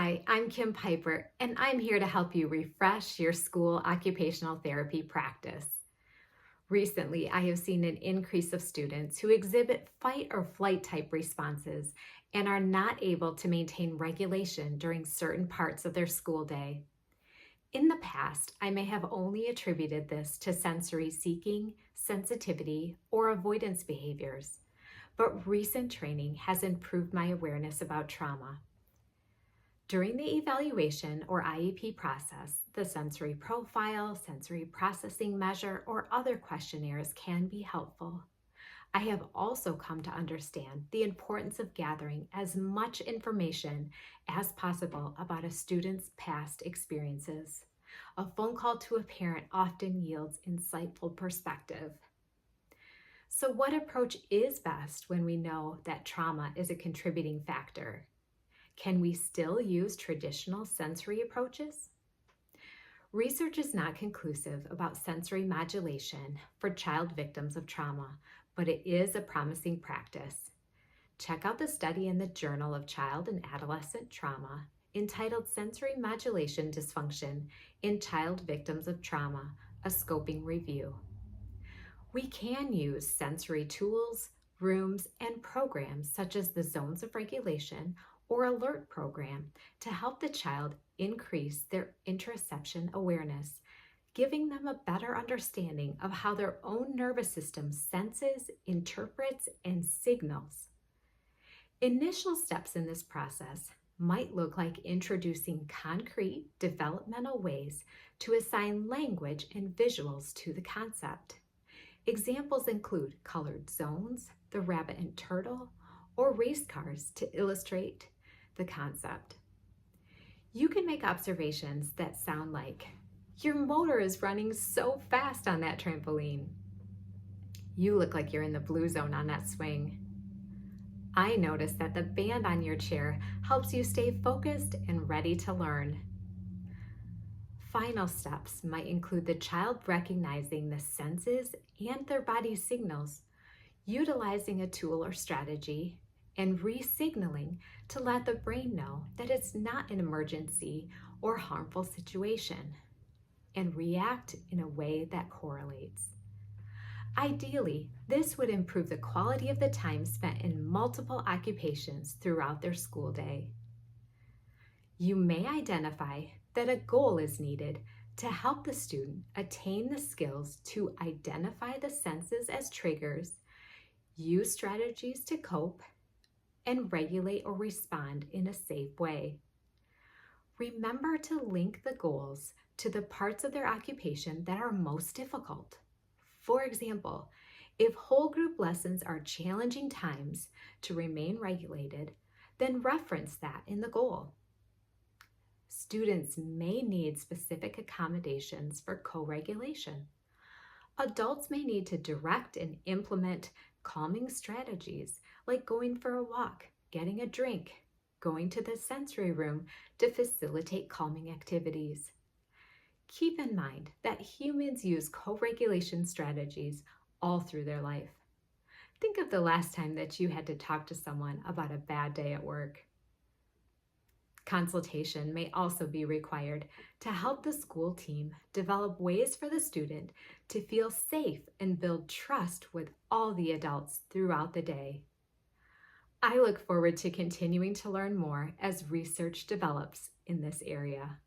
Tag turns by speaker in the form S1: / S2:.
S1: Hi, I'm Kim Piper, and I'm here to help you refresh your school occupational therapy practice. Recently, I have seen an increase of students who exhibit fight or flight type responses and are not able to maintain regulation during certain parts of their school day. In the past, I may have only attributed this to sensory seeking, sensitivity, or avoidance behaviors, but recent training has improved my awareness about trauma. During the evaluation or IEP process, the sensory profile, sensory processing measure, or other questionnaires can be helpful. I have also come to understand the importance of gathering as much information as possible about a student's past experiences. A phone call to a parent often yields insightful perspective. So, what approach is best when we know that trauma is a contributing factor? Can we still use traditional sensory approaches? Research is not conclusive about sensory modulation for child victims of trauma, but it is a promising practice. Check out the study in the Journal of Child and Adolescent Trauma entitled Sensory Modulation Dysfunction in Child Victims of Trauma, a Scoping Review. We can use sensory tools, rooms, and programs such as the Zones of Regulation or Alert program to help the child increase their interoception awareness, giving them a better understanding of how their own nervous system senses, interprets, and signals. Initial steps in this process might look like introducing concrete developmental ways to assign language and visuals to the concept. Examples include colored zones, the rabbit and turtle, or race cars to illustrate the concept. You can make observations that sound like, "Your motor is running so fast on that trampoline." "You look like you're in the blue zone on that swing." "I noticed that the band on your chair helps you stay focused and ready to learn." Final steps might include the child recognizing the senses and their body signals, utilizing a tool or strategy, and re-signaling to let the brain know that it's not an emergency or harmful situation, and react in a way that correlates. Ideally, this would improve the quality of the time spent in multiple occupations throughout their school day. You may identify that a goal is needed to help the student attain the skills to identify the senses as triggers, use strategies to cope, and regulate or respond in a safe way. Remember to link the goals to the parts of their occupation that are most difficult. For example, if whole group lessons are challenging times to remain regulated, then reference that in the goal. Students may need specific accommodations for co-regulation. Adults may need to direct and implement calming strategies like going for a walk, getting a drink, going to the sensory room to facilitate calming activities. Keep in mind that humans use co-regulation strategies all through their life. Think of the last time that you had to talk to someone about a bad day at work. Consultation may also be required to help the school team develop ways for the student to feel safe and build trust with all the adults throughout the day. I look forward to continuing to learn more as research develops in this area.